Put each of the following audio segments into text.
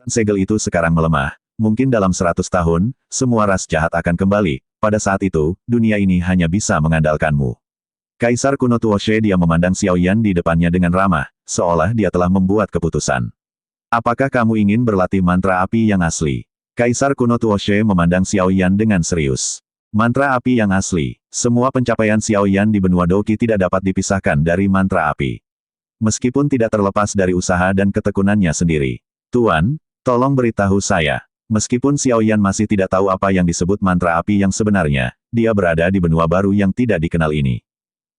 Segel itu sekarang melemah. Mungkin dalam 100 tahun, semua ras jahat akan kembali. Pada saat itu, dunia ini hanya bisa mengandalkanmu. Kaisar kuno Tuoshe dia memandang Xiao Yan di depannya dengan ramah, seolah dia telah membuat keputusan. Apakah kamu ingin berlatih mantra api yang asli? Kaisar kuno Tuoshe memandang Xiao Yan dengan serius. Mantra api yang asli. Semua pencapaian Xiao Yan di benua Doqi tidak dapat dipisahkan dari mantra api. Meskipun tidak terlepas dari usaha dan ketekunannya sendiri. Tuan, tolong beritahu saya. Meskipun Xiao Yan masih tidak tahu apa yang disebut mantra api yang sebenarnya, dia berada di benua baru yang tidak dikenal ini.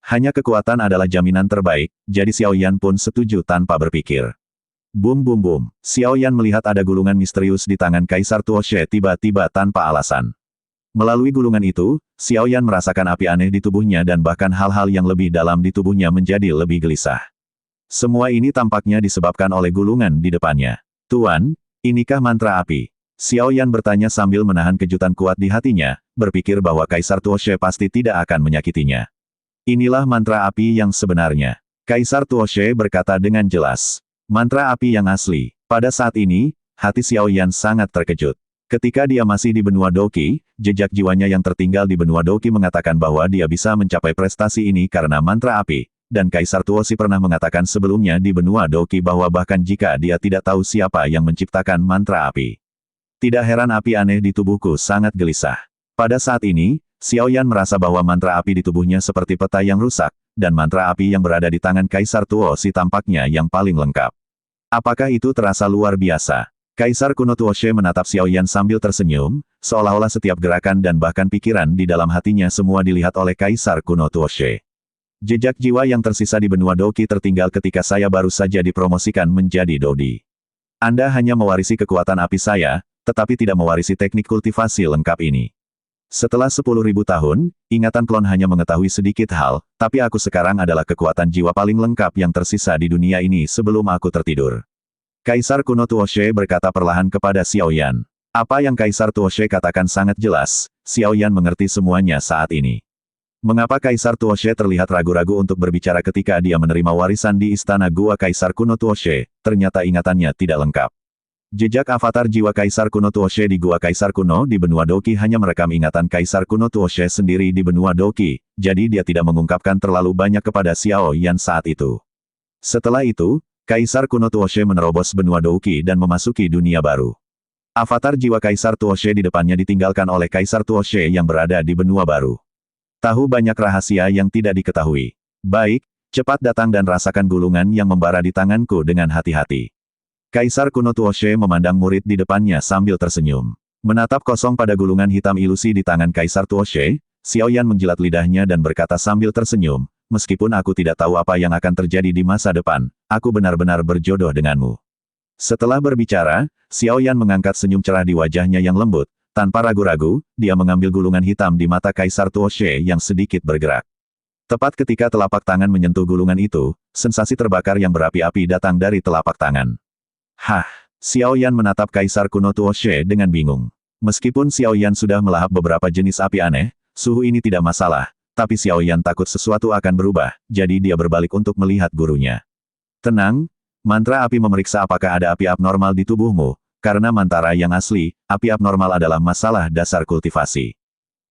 Hanya kekuatan adalah jaminan terbaik, jadi Xiao Yan pun setuju tanpa berpikir. Bum bum bum. Xiao Yan melihat ada gulungan misterius di tangan Kaisar Tuoshe tiba-tiba tanpa alasan. Melalui gulungan itu, Xiao Yan merasakan api aneh di tubuhnya dan bahkan hal-hal yang lebih dalam di tubuhnya menjadi lebih gelisah. Semua ini tampaknya disebabkan oleh gulungan di depannya. Tuan, inikah mantra api? Xiao Yan bertanya sambil menahan kejutan kuat di hatinya, berpikir bahwa Kaisar Tuoshe pasti tidak akan menyakitinya. Inilah mantra api yang sebenarnya. Kaisar Tuoshe berkata dengan jelas. Mantra api yang asli. Pada saat ini, hati Xiao Yan sangat terkejut. Ketika dia masih di benua Doqi, jejak jiwanya yang tertinggal di benua Doqi mengatakan bahwa dia bisa mencapai prestasi ini karena mantra api. Dan Kaisar Tuoshi pernah mengatakan sebelumnya di benua Doqi bahwa bahkan jika dia tidak tahu siapa yang menciptakan mantra api. Tidak heran api aneh di tubuhku sangat gelisah. Pada saat ini, Xiao Yan merasa bahwa mantra api di tubuhnya seperti peta yang rusak, dan mantra api yang berada di tangan Kaisar Tuoshi tampaknya yang paling lengkap. Apakah itu terasa luar biasa? Kaisar kuno Tuoshe menatap Xiao Yan sambil tersenyum, seolah-olah setiap gerakan dan bahkan pikiran di dalam hatinya semua dilihat oleh Kaisar kuno Tuoshe. Jejak jiwa yang tersisa di benua Doqi tertinggal ketika saya baru saja dipromosikan menjadi Dodi. Anda hanya mewarisi kekuatan api saya, tetapi tidak mewarisi teknik kultivasi lengkap ini. Setelah 10.000 tahun, ingatan klon hanya mengetahui sedikit hal, tapi aku sekarang adalah kekuatan jiwa paling lengkap yang tersisa di dunia ini sebelum aku tertidur. Kaisar kuno Tuoshe berkata perlahan kepada Xiao Yan. Apa yang Kaisar Tuoshe katakan sangat jelas, Xiao Yan mengerti semuanya saat ini. Mengapa Kaisar Tuoshe terlihat ragu-ragu untuk berbicara ketika dia menerima warisan di istana gua Kaisar kuno Tuoshe, ternyata ingatannya tidak lengkap. Jejak avatar jiwa Kaisar kuno Tuoshe di gua Kaisar kuno di benua Doqi hanya merekam ingatan Kaisar kuno Tuoshe sendiri di benua Doqi, jadi dia tidak mengungkapkan terlalu banyak kepada Xiao Yan saat itu. Setelah itu, Kaisar kuno Tuoshe menerobos benua Doqi dan memasuki dunia baru. Avatar jiwa Kaisar Tuoshe di depannya ditinggalkan oleh Kaisar Tuoshe yang berada di benua baru. Tahu banyak rahasia yang tidak diketahui. Baik, cepat datang dan rasakan gulungan yang membara di tanganku dengan hati-hati. Kaisar kuno Tuoshe memandang murid di depannya sambil tersenyum. Menatap kosong pada gulungan hitam ilusi di tangan Kaisar Tuoshe, Xiao Yan menjilat lidahnya dan berkata sambil tersenyum, meskipun aku tidak tahu apa yang akan terjadi di masa depan, aku benar-benar berjodoh denganmu. Setelah berbicara, Xiao Yan mengangkat senyum cerah di wajahnya yang lembut, tanpa ragu-ragu, dia mengambil gulungan hitam di mata Kaisar Tuoshe yang sedikit bergerak. Tepat ketika telapak tangan menyentuh gulungan itu, sensasi terbakar yang berapi-api datang dari telapak tangan. Hah, Xiao Yan menatap Kaisar kuno Tuoshe dengan bingung. Meskipun Xiao Yan sudah melahap beberapa jenis api aneh, suhu ini tidak masalah, tapi Xiao Yan takut sesuatu akan berubah, jadi dia berbalik untuk melihat gurunya. Tenang, mantra api memeriksa apakah ada api abnormal di tubuhmu, karena mantra yang asli, api abnormal adalah masalah dasar kultivasi.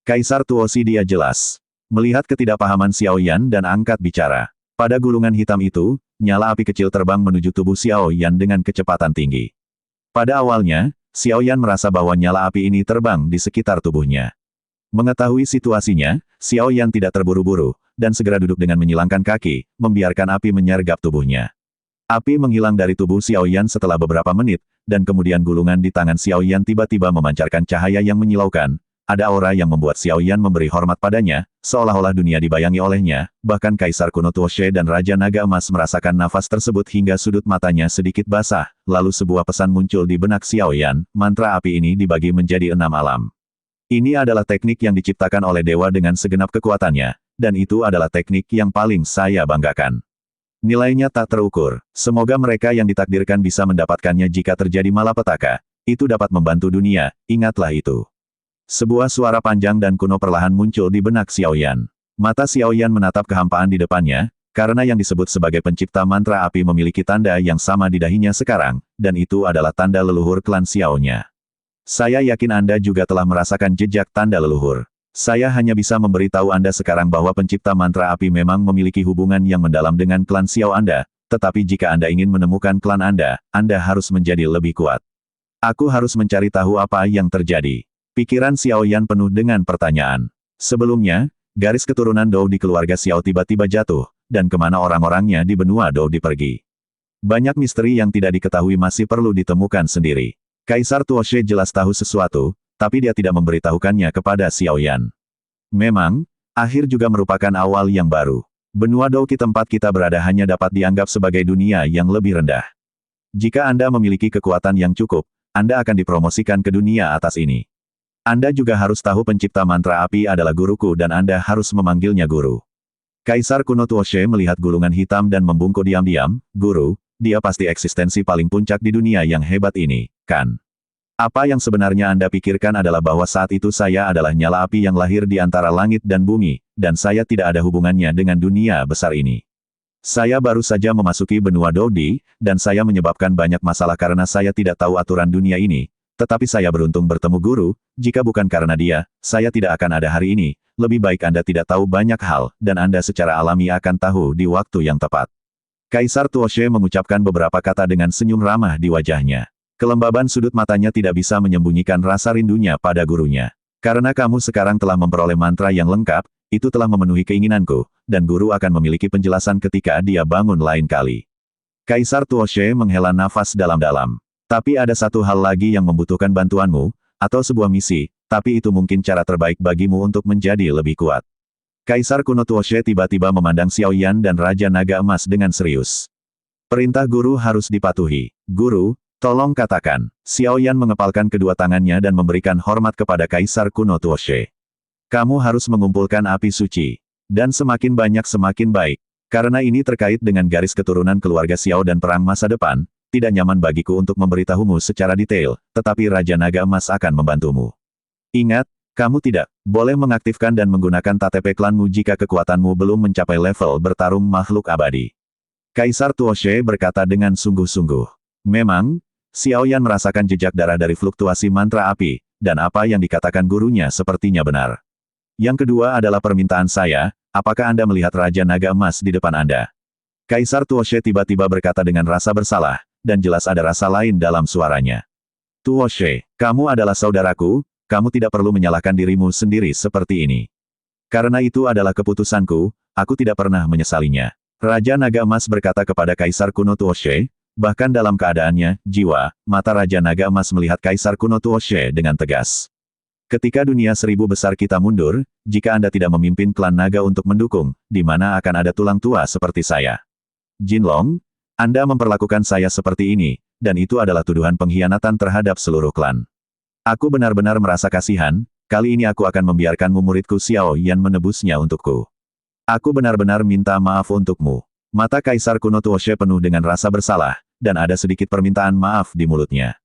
Kaisar Tuoshi dia jelas. Melihat ketidakpahaman Xiao Yan dan angkat bicara. Pada gulungan hitam itu, nyala api kecil terbang menuju tubuh Xiao Yan dengan kecepatan tinggi. Pada awalnya, Xiao Yan merasa bahwa nyala api ini terbang di sekitar tubuhnya. Mengetahui situasinya, Xiao Yan tidak terburu-buru, dan segera duduk dengan menyilangkan kaki, membiarkan api menyergap tubuhnya. Api menghilang dari tubuh Xiao Yan setelah beberapa menit, dan kemudian gulungan di tangan Xiao Yan tiba-tiba memancarkan cahaya yang menyilaukan. Ada aura yang membuat Xiao Yan memberi hormat padanya, seolah-olah dunia dibayangi olehnya, bahkan Kaisar kuno Tuoshe dan Raja Naga Emas merasakan nafas tersebut hingga sudut matanya sedikit basah, lalu sebuah pesan muncul di benak Xiao Yan, mantra api ini dibagi menjadi 6 alam. Ini adalah teknik yang diciptakan oleh dewa dengan segenap kekuatannya, dan itu adalah teknik yang paling saya banggakan. Nilainya tak terukur, semoga mereka yang ditakdirkan bisa mendapatkannya jika terjadi malapetaka, itu dapat membantu dunia, ingatlah itu. Sebuah suara panjang dan kuno perlahan muncul di benak Xiao Yan. Mata Xiao Yan menatap kehampaan di depannya, Karena yang disebut sebagai pencipta mantra api memiliki tanda yang sama di dahinya sekarang, dan itu adalah tanda leluhur klan Xiao-nya. Saya yakin Anda juga telah merasakan jejak tanda leluhur. Saya hanya bisa memberitahu Anda sekarang bahwa pencipta mantra api memang memiliki hubungan yang mendalam dengan klan Xiao Anda, tetapi jika Anda ingin menemukan klan Anda harus menjadi lebih kuat. Aku harus mencari tahu apa yang terjadi. Pikiran Xiao Yan penuh dengan pertanyaan. Sebelumnya, garis keturunan Dou di keluarga Xiao tiba-tiba jatuh, dan kemana orang-orangnya di benua Dou dipergi. Banyak misteri yang tidak diketahui masih perlu ditemukan sendiri. Kaisar Tuoshe jelas tahu sesuatu, tapi dia tidak memberitahukannya kepada Xiao Yan. Memang, akhir juga merupakan awal yang baru. Benua Dou tempat kita berada hanya dapat dianggap sebagai dunia yang lebih rendah. Jika Anda memiliki kekuatan yang cukup, Anda akan dipromosikan ke dunia atas ini. Anda juga harus tahu pencipta mantra api adalah guruku dan Anda harus memanggilnya guru. Kaisar kuno Tuoshe melihat gulungan hitam dan membungkuk diam-diam, "Guru, dia pasti eksistensi paling puncak di dunia yang hebat ini, kan? Apa yang sebenarnya Anda pikirkan adalah bahwa saat itu saya adalah nyala api yang lahir di antara langit dan bumi, dan saya tidak ada hubungannya dengan dunia besar ini. Saya baru saja memasuki benua Dodi, dan saya menyebabkan banyak masalah karena saya tidak tahu aturan dunia ini, tetapi saya beruntung bertemu guru, jika bukan karena dia, saya tidak akan ada hari ini. Lebih baik Anda tidak tahu banyak hal, dan Anda secara alami akan tahu di waktu yang tepat." Kaisar Tuoshe mengucapkan beberapa kata dengan senyum ramah di wajahnya. Kelembaban sudut matanya tidak bisa menyembunyikan rasa rindunya pada gurunya. "Karena kamu sekarang telah memperoleh mantra yang lengkap, itu telah memenuhi keinginanku, dan guru akan memiliki penjelasan ketika dia bangun lain kali." Kaisar Tuoshe menghela nafas dalam-dalam. "Tapi ada satu hal lagi yang membutuhkan bantuanmu, atau sebuah misi, tapi itu mungkin cara terbaik bagimu untuk menjadi lebih kuat." Kaisar kuno Tuoshe tiba-tiba memandang Xiao Yan dan Raja Naga Emas dengan serius. "Perintah guru harus dipatuhi. Guru, tolong katakan." Xiao Yan mengepalkan kedua tangannya dan memberikan hormat kepada Kaisar kuno Tuoshe. "Kamu harus mengumpulkan api suci. Dan semakin banyak semakin baik. Karena ini terkait dengan garis keturunan keluarga Xiao dan perang masa depan, tidak nyaman bagiku untuk memberitahumu secara detail, tetapi Raja Naga Emas akan membantumu. Ingat, kamu tidak boleh mengaktifkan dan menggunakan KTP klanmu jika kekuatanmu belum mencapai level bertarung makhluk abadi." Kaisar Tuoshe berkata dengan sungguh-sungguh. Memang, Xiao Yan merasakan jejak darah dari fluktuasi mantra api, dan apa yang dikatakan gurunya sepertinya benar. "Yang kedua adalah permintaan saya, apakah Anda melihat Raja Naga Emas di depan Anda?" Kaisar Tuoshe tiba-tiba berkata dengan rasa bersalah, dan jelas ada rasa lain dalam suaranya. "Tuoshe, kamu adalah saudaraku, kamu tidak perlu menyalahkan dirimu sendiri seperti ini. Karena itu adalah keputusanku, aku tidak pernah menyesalinya." Raja Naga Emas berkata kepada Kaisar kuno Tuoshe, bahkan dalam keadaannya, jiwa, mata Raja Naga Emas melihat Kaisar kuno Tuoshe dengan tegas. "Ketika dunia 1000 besar kita mundur, jika Anda tidak memimpin klan naga untuk mendukung, di mana akan ada tulang tua seperti saya? Jinlong, Anda memperlakukan saya seperti ini, dan itu adalah tuduhan pengkhianatan terhadap seluruh klan. Aku benar-benar merasa kasihan, kali ini aku akan membiarkanmu muridku Xiao Yan menebusnya untukku. Aku benar-benar minta maaf untukmu." Mata Kaisar kuno Tuoshe penuh dengan rasa bersalah, dan ada sedikit permintaan maaf di mulutnya.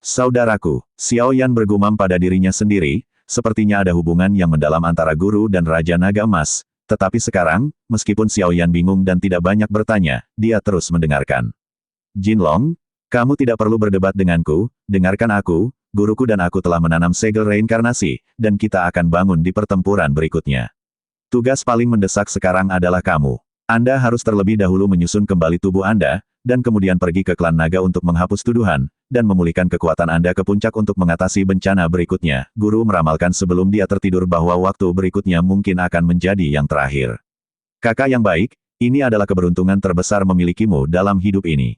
"Saudaraku," Xiao Yan bergumam pada dirinya sendiri, sepertinya ada hubungan yang mendalam antara guru dan Raja Naga Emas, tetapi sekarang, meskipun Xiao Yan bingung dan tidak banyak bertanya, dia terus mendengarkan. "Jinlong, kamu tidak perlu berdebat denganku, dengarkan aku, guruku dan aku telah menanam segel reinkarnasi, dan kita akan bangun di pertempuran berikutnya. Tugas paling mendesak sekarang adalah kamu. Anda harus terlebih dahulu menyusun kembali tubuh Anda, dan kemudian pergi ke klan naga untuk menghapus tuduhan, dan memulihkan kekuatan Anda ke puncak untuk mengatasi bencana berikutnya." Guru meramalkan sebelum dia tertidur bahwa waktu berikutnya mungkin akan menjadi yang terakhir. "Kakak yang baik, ini adalah keberuntungan terbesar memilikimu dalam hidup ini.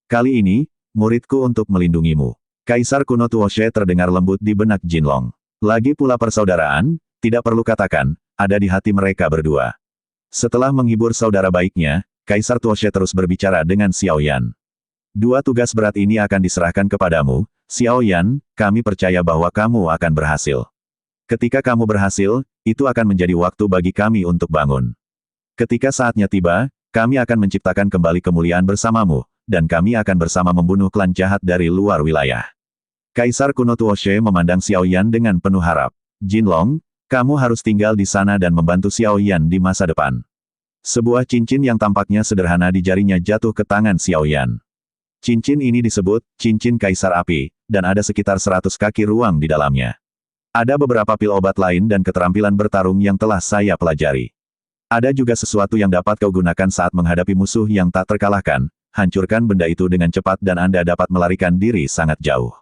Kali ini, muridku untuk melindungimu." Kaisar kuno Tuoshe terdengar lembut di benak Jinlong. Lagi pula persaudaraan, tidak perlu katakan, ada di hati mereka berdua. Setelah menghibur saudara baiknya, Kaisar Tuoshe terus berbicara dengan Xiao Yan. "Dua tugas berat ini akan diserahkan kepadamu, Xiao Yan, kami percaya bahwa kamu akan berhasil. Ketika kamu berhasil, itu akan menjadi waktu bagi kami untuk bangun. Ketika saatnya tiba, kami akan menciptakan kembali kemuliaan bersamamu, dan kami akan bersama membunuh klan jahat dari luar wilayah." Kaisar kuno Tuoshe memandang Xiao Yan dengan penuh harap. "Jinlong, kamu harus tinggal di sana dan membantu Xiao Yan di masa depan. Sebuah cincin yang tampaknya sederhana di jarinya jatuh ke tangan Xiao Yan. Cincin ini disebut cincin Kaisar Api, dan ada sekitar 100 kaki ruang di dalamnya. Ada beberapa pil obat lain dan keterampilan bertarung yang telah saya pelajari. Ada juga sesuatu yang dapat kau gunakan saat menghadapi musuh yang tak terkalahkan. Hancurkan benda itu dengan cepat dan Anda dapat melarikan diri sangat jauh.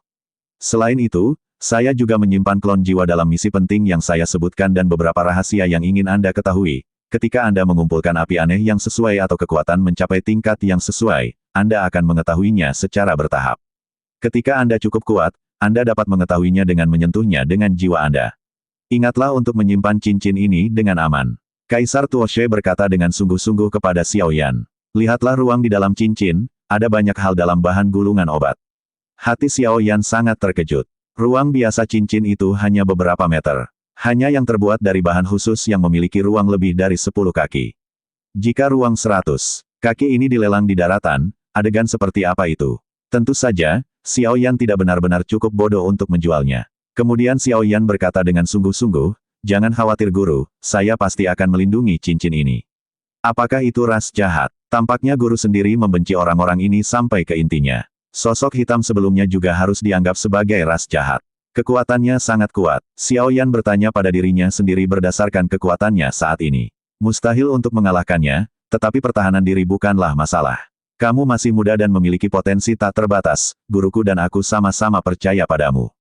Selain itu, saya juga menyimpan klon jiwa dalam misi penting yang saya sebutkan dan beberapa rahasia yang ingin Anda ketahui. Ketika Anda mengumpulkan api aneh yang sesuai atau kekuatan mencapai tingkat yang sesuai, Anda akan mengetahuinya secara bertahap. Ketika Anda cukup kuat, Anda dapat mengetahuinya dengan menyentuhnya dengan jiwa Anda. Ingatlah untuk menyimpan cincin ini dengan aman. Kaisar Tuoshe berkata dengan sungguh-sungguh kepada Xiao Yan. Lihatlah ruang di dalam cincin, ada banyak hal dalam bahan gulungan obat. Hati Xiao Yan sangat terkejut. Ruang biasa cincin itu hanya beberapa meter. Hanya yang terbuat dari bahan khusus yang memiliki ruang lebih dari 10 kaki. Jika ruang 100 kaki ini dilelang di daratan, adegan seperti apa itu? Tentu saja, Xiao Yan tidak benar-benar cukup bodoh untuk menjualnya. Kemudian Xiao Yan berkata dengan sungguh-sungguh, jangan khawatir guru, saya pasti akan melindungi cincin ini. Apakah itu ras jahat? Tampaknya guru sendiri membenci orang-orang ini sampai ke intinya. Sosok hitam sebelumnya juga harus dianggap sebagai ras jahat. Kekuatannya sangat kuat. Xiao Yan bertanya pada dirinya sendiri berdasarkan kekuatannya saat ini. Mustahil untuk mengalahkannya, tetapi pertahanan diri bukanlah masalah. Kamu masih muda dan memiliki potensi tak terbatas, guruku dan aku sama-sama percaya padamu.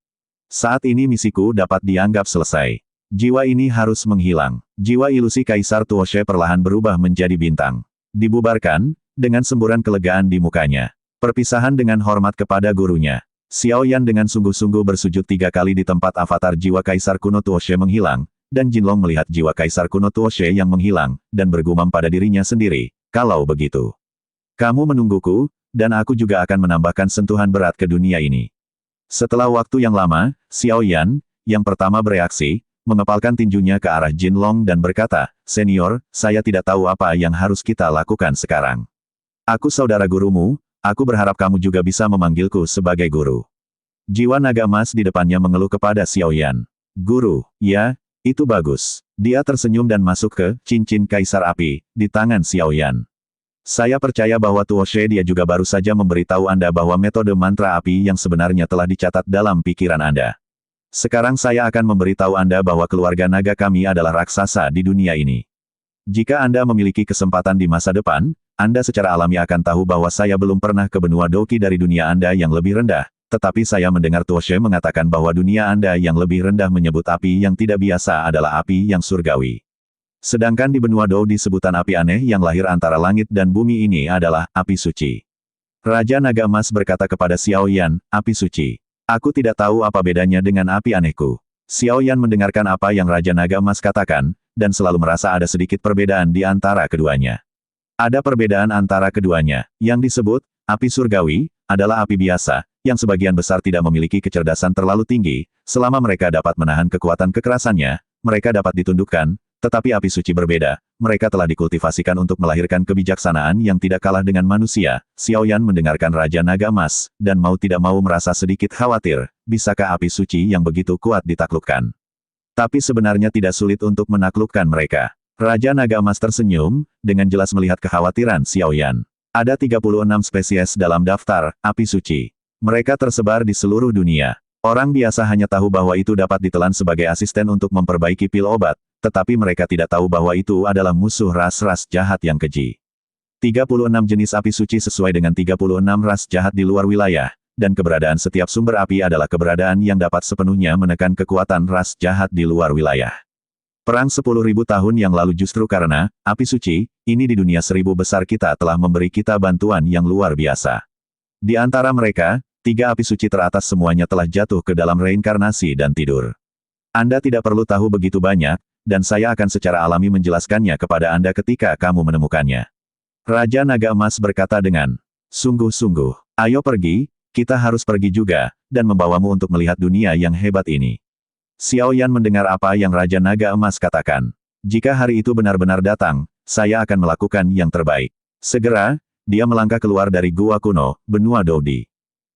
Saat ini misiku dapat dianggap selesai. Jiwa ini harus menghilang. Jiwa ilusi Kaisar Tuoshe perlahan berubah menjadi bintang. Dibubarkan, dengan semburan kelegaan di mukanya. Perpisahan dengan hormat kepada gurunya. Xiao Yan dengan sungguh-sungguh bersujud 3 kali di tempat avatar jiwa Kaisar kuno Tuoshe menghilang, dan Jinlong melihat jiwa Kaisar kuno Tuoshe yang menghilang, dan bergumam pada dirinya sendiri, kalau begitu. Kamu menungguku, dan aku juga akan menambahkan sentuhan berat ke dunia ini. Setelah waktu yang lama, Xiao Yan, yang pertama bereaksi, mengepalkan tinjunya ke arah Jinlong dan berkata, Senior, saya tidak tahu apa yang harus kita lakukan sekarang. Aku saudara gurumu, aku berharap kamu juga bisa memanggilku sebagai guru. Jiwa naga emas di depannya mengeluh kepada Xiao Yan. Guru, ya, itu bagus. Dia tersenyum dan masuk ke cincin Kaisar Api di tangan Xiao Yan. Saya percaya bahwa Tuoshe dia juga baru saja memberitahu Anda bahwa metode mantra api yang sebenarnya telah dicatat dalam pikiran Anda. Sekarang saya akan memberitahu Anda bahwa keluarga naga kami adalah raksasa di dunia ini. Jika Anda memiliki kesempatan di masa depan, Anda secara alami akan tahu bahwa saya belum pernah ke benua Doki dari dunia Anda yang lebih rendah, tetapi saya mendengar Tuoshe mengatakan bahwa dunia Anda yang lebih rendah menyebut api yang tidak biasa adalah api yang surgawi. Sedangkan di benua Do disebutan api aneh yang lahir antara langit dan bumi ini adalah api suci. Raja Naga Emas berkata kepada Xiao Yan, api suci. Aku tidak tahu apa bedanya dengan api anehku. Xiao Yan mendengarkan apa yang Raja Naga Emas katakan, dan selalu merasa ada sedikit perbedaan di antara keduanya. Ada perbedaan antara keduanya, yang disebut, api surgawi, adalah api biasa, yang sebagian besar tidak memiliki kecerdasan terlalu tinggi, selama mereka dapat menahan kekuatan kekerasannya, mereka dapat ditundukkan, tetapi api suci berbeda, mereka telah dikultivasikan untuk melahirkan kebijaksanaan yang tidak kalah dengan manusia. Xiao Yan mendengarkan Raja Naga Emas, dan mau tidak mau merasa sedikit khawatir, bisakah api suci yang begitu kuat ditaklukkan? Tapi sebenarnya tidak sulit untuk menaklukkan mereka. Raja Naga Emas tersenyum, dengan jelas melihat kekhawatiran Xiao Yan. Ada 36 spesies dalam daftar api suci. Mereka tersebar di seluruh dunia. Orang biasa hanya tahu bahwa itu dapat ditelan sebagai asisten untuk memperbaiki pil obat, tetapi mereka tidak tahu bahwa itu adalah musuh ras-ras jahat yang keji. 36 jenis api suci sesuai dengan 36 ras jahat di luar wilayah, dan keberadaan setiap sumber api adalah keberadaan yang dapat sepenuhnya menekan kekuatan ras jahat di luar wilayah. Perang 10.000 tahun yang lalu justru karena api suci, ini di dunia 1000 besar kita telah memberi kita bantuan yang luar biasa. Di antara mereka, 3 api suci teratas semuanya telah jatuh ke dalam reinkarnasi dan tidur. Anda tidak perlu tahu begitu banyak, dan saya akan secara alami menjelaskannya kepada Anda ketika kamu menemukannya. Raja Naga Emas berkata dengan sungguh-sungguh, ayo pergi, kita harus pergi juga, dan membawamu untuk melihat dunia yang hebat ini. Xiao Yan mendengar apa yang Raja Naga Emas katakan. Jika hari itu benar-benar datang, saya akan melakukan yang terbaik. Segera, dia melangkah keluar dari gua kuno, benua Dodi.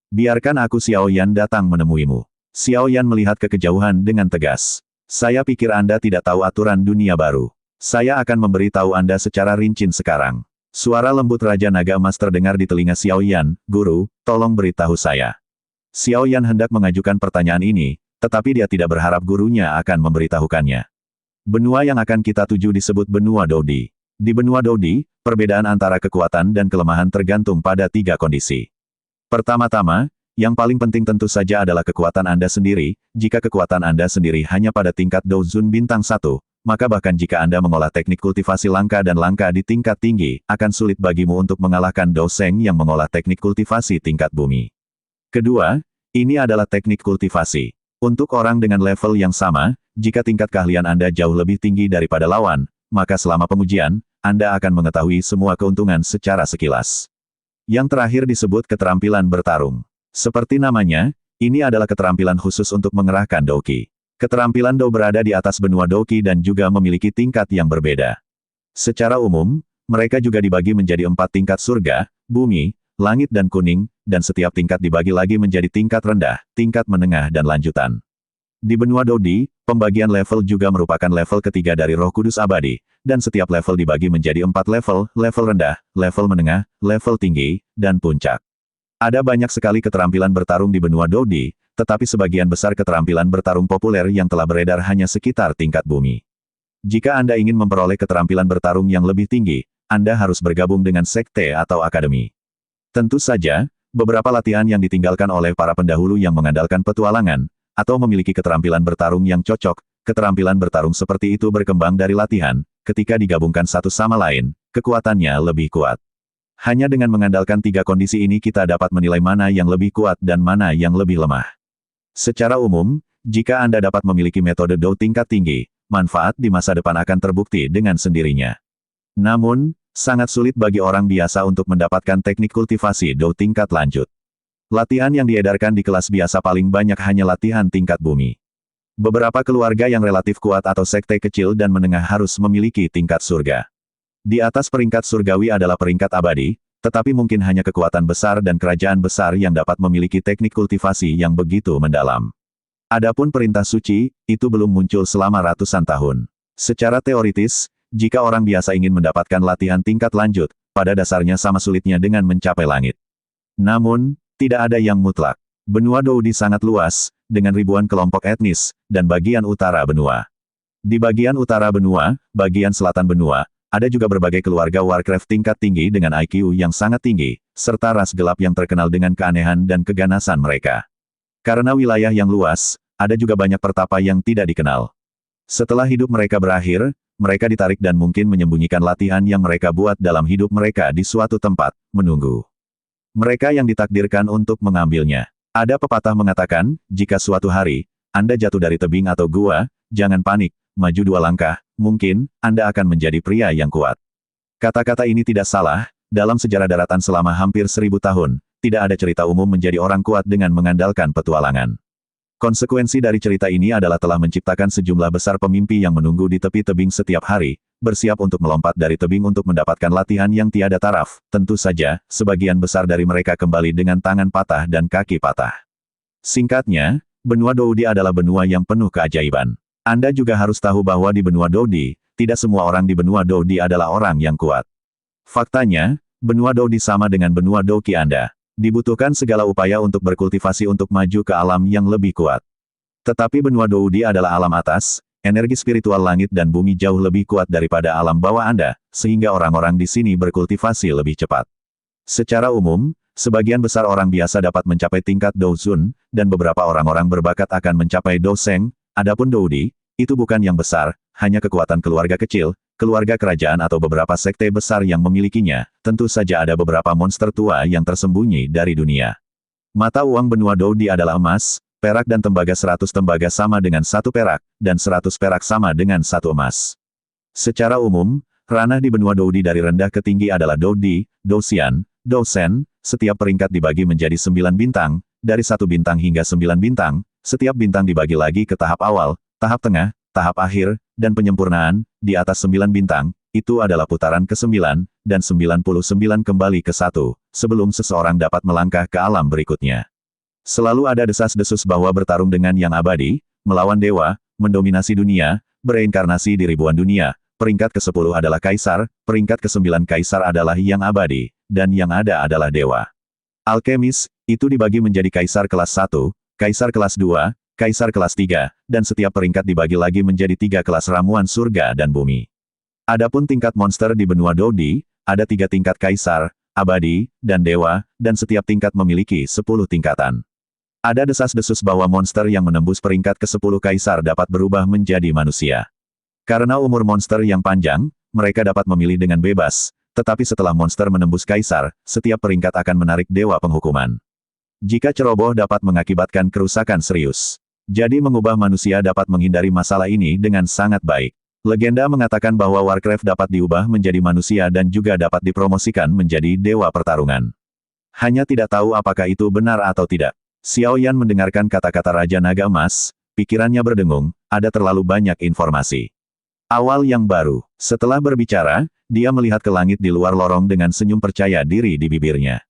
Biarkan aku Xiao Yan datang menemuimu. Xiao Yan melihat ke kejauhan dengan tegas. Saya pikir Anda tidak tahu aturan dunia baru. Saya akan memberitahu Anda secara rinci sekarang. Suara lembut Raja Naga Emas terdengar di telinga Xiao Yan. Guru, tolong beritahu saya. Xiao Yan hendak mengajukan pertanyaan ini, tetapi dia tidak berharap gurunya akan memberitahukannya. Benua yang akan kita tuju disebut benua Dodi. Di benua Dodi, perbedaan antara kekuatan dan kelemahan tergantung pada 3 kondisi. Pertama-tama, yang paling penting tentu saja adalah kekuatan Anda sendiri. Jika kekuatan Anda sendiri hanya pada tingkat Douzun bintang 1, maka bahkan jika Anda mengolah teknik kultivasi langka dan langka di tingkat tinggi, akan sulit bagimu untuk mengalahkan Doseng yang mengolah teknik kultivasi tingkat bumi. Kedua, ini adalah teknik kultivasi. Untuk orang dengan level yang sama, jika tingkat keahlian Anda jauh lebih tinggi daripada lawan, maka selama pengujian, Anda akan mengetahui semua keuntungan secara sekilas. Yang terakhir disebut keterampilan bertarung. Seperti namanya, ini adalah keterampilan khusus untuk mengerahkan Douqi. Keterampilan Do berada di atas benua Douqi dan juga memiliki tingkat yang berbeda. Secara umum, mereka juga dibagi menjadi 4 tingkat surga, bumi, langit dan kuning, dan setiap tingkat dibagi lagi menjadi tingkat rendah, tingkat menengah dan lanjutan. Di benua Dodi, pembagian level juga merupakan level ketiga dari Roh Kudus Abadi, dan setiap level dibagi menjadi 4 level rendah, level menengah, level tinggi, dan puncak. Ada banyak sekali keterampilan bertarung di benua Dodi, tetapi sebagian besar keterampilan bertarung populer yang telah beredar hanya sekitar tingkat bumi. Jika Anda ingin memperoleh keterampilan bertarung yang lebih tinggi, Anda harus bergabung dengan sekte atau akademi. Tentu saja, beberapa latihan yang ditinggalkan oleh para pendahulu yang mengandalkan petualangan, atau memiliki keterampilan bertarung yang cocok, keterampilan bertarung seperti itu berkembang dari latihan, ketika digabungkan satu sama lain, kekuatannya lebih kuat. Hanya dengan mengandalkan 3 kondisi ini kita dapat menilai mana yang lebih kuat dan mana yang lebih lemah. Secara umum, jika Anda dapat memiliki metode Do tingkat tinggi, manfaat di masa depan akan terbukti dengan sendirinya. Namun, sangat sulit bagi orang biasa untuk mendapatkan teknik kultivasi Do tingkat lanjut. Latihan yang diedarkan di kelas biasa paling banyak hanya latihan tingkat bumi. Beberapa keluarga yang relatif kuat atau sekte kecil dan menengah harus memiliki tingkat surga. Di atas peringkat surgawi adalah peringkat abadi, tetapi mungkin hanya kekuatan besar dan kerajaan besar yang dapat memiliki teknik kultivasi yang begitu mendalam. Adapun perintah suci, itu belum muncul selama ratusan tahun. Secara teoritis, jika orang biasa ingin mendapatkan latihan tingkat lanjut, pada dasarnya sama sulitnya dengan mencapai langit. Namun, tidak ada yang mutlak. Benua Doudi sangat luas, dengan ribuan kelompok etnis, dan bagian utara benua. Di bagian utara benua, bagian selatan benua, ada juga berbagai keluarga Warcraft tingkat tinggi dengan IQ yang sangat tinggi, serta ras gelap yang terkenal dengan keanehan dan keganasan mereka. Karena wilayah yang luas, ada juga banyak pertapa yang tidak dikenal. Setelah hidup mereka berakhir, mereka ditarik dan mungkin menyembunyikan latihan yang mereka buat dalam hidup mereka di suatu tempat, menunggu mereka yang ditakdirkan untuk mengambilnya. Ada pepatah mengatakan, jika suatu hari, Anda jatuh dari tebing atau gua, jangan panik, maju 2 langkah, mungkin, Anda akan menjadi pria yang kuat. Kata-kata ini tidak salah, dalam sejarah daratan selama hampir 1000 tahun, tidak ada cerita umum menjadi orang kuat dengan mengandalkan petualangan. Konsekuensi dari cerita ini adalah telah menciptakan sejumlah besar pemimpi yang menunggu di tepi tebing setiap hari, bersiap untuk melompat dari tebing untuk mendapatkan latihan yang tiada taraf. Tentu saja, sebagian besar dari mereka kembali dengan tangan patah dan kaki patah. Singkatnya, benua Doudi adalah benua yang penuh keajaiban. Anda juga harus tahu bahwa di benua Doudi, tidak semua orang di benua Doudi adalah orang yang kuat. Faktanya, benua Doudi sama dengan benua Douqi Anda. Dibutuhkan segala upaya untuk berkultivasi untuk maju ke alam yang lebih kuat. Tetapi benua Doudi adalah alam atas, energi spiritual langit dan bumi jauh lebih kuat daripada alam bawah Anda, sehingga orang-orang di sini berkultivasi lebih cepat. Secara umum, sebagian besar orang biasa dapat mencapai tingkat Douzun, dan beberapa orang-orang berbakat akan mencapai Doseng. Adapun Doudi, itu bukan yang besar, hanya kekuatan keluarga kecil, keluarga kerajaan atau beberapa sekte besar yang memilikinya. Tentu saja ada beberapa monster tua yang tersembunyi dari dunia. Mata uang benua Doudi adalah emas, perak dan tembaga. 100 tembaga sama dengan 1 perak, dan 100 perak sama dengan 1 emas. Secara umum, ranah di benua Doudi dari rendah ke tinggi adalah Doudi, Dosian, Dosen. Setiap peringkat dibagi menjadi 9 bintang, dari 1 bintang hingga 9 bintang. Setiap bintang dibagi lagi ke tahap awal, tahap tengah, tahap akhir, dan penyempurnaan. Di atas 9 bintang, itu adalah putaran ke-9, dan 99 kembali ke 1, sebelum seseorang dapat melangkah ke alam berikutnya. Selalu ada desas-desus bahwa bertarung dengan yang abadi, melawan dewa, mendominasi dunia, bereinkarnasi di ribuan dunia, peringkat ke-10 adalah kaisar, peringkat ke-9 kaisar adalah yang abadi, dan yang ada adalah dewa. Alkemis, itu dibagi menjadi kaisar kelas 1, kaisar kelas 2, kaisar kelas 3, dan setiap peringkat dibagi lagi menjadi 3 kelas ramuan surga dan bumi. Adapun tingkat monster di benua Dodi, ada 3 tingkat kaisar, abadi, dan dewa, dan setiap tingkat memiliki 10 tingkatan. Ada desas-desus bahwa monster yang menembus peringkat ke-10 kaisar dapat berubah menjadi manusia. Karena umur monster yang panjang, mereka dapat memilih dengan bebas, tetapi setelah monster menembus kaisar, setiap peringkat akan menarik dewa penghukuman. Jika ceroboh dapat mengakibatkan kerusakan serius. Jadi mengubah manusia dapat menghindari masalah ini dengan sangat baik. Legenda mengatakan bahwa Warcraft dapat diubah menjadi manusia dan juga dapat dipromosikan menjadi dewa pertarungan. Hanya tidak tahu apakah itu benar atau tidak. Xiao Yan mendengarkan kata-kata Raja Naga Emas, pikirannya berdengung, ada terlalu banyak informasi. Awal yang baru. Setelah berbicara, dia melihat ke langit di luar lorong dengan senyum percaya diri di bibirnya.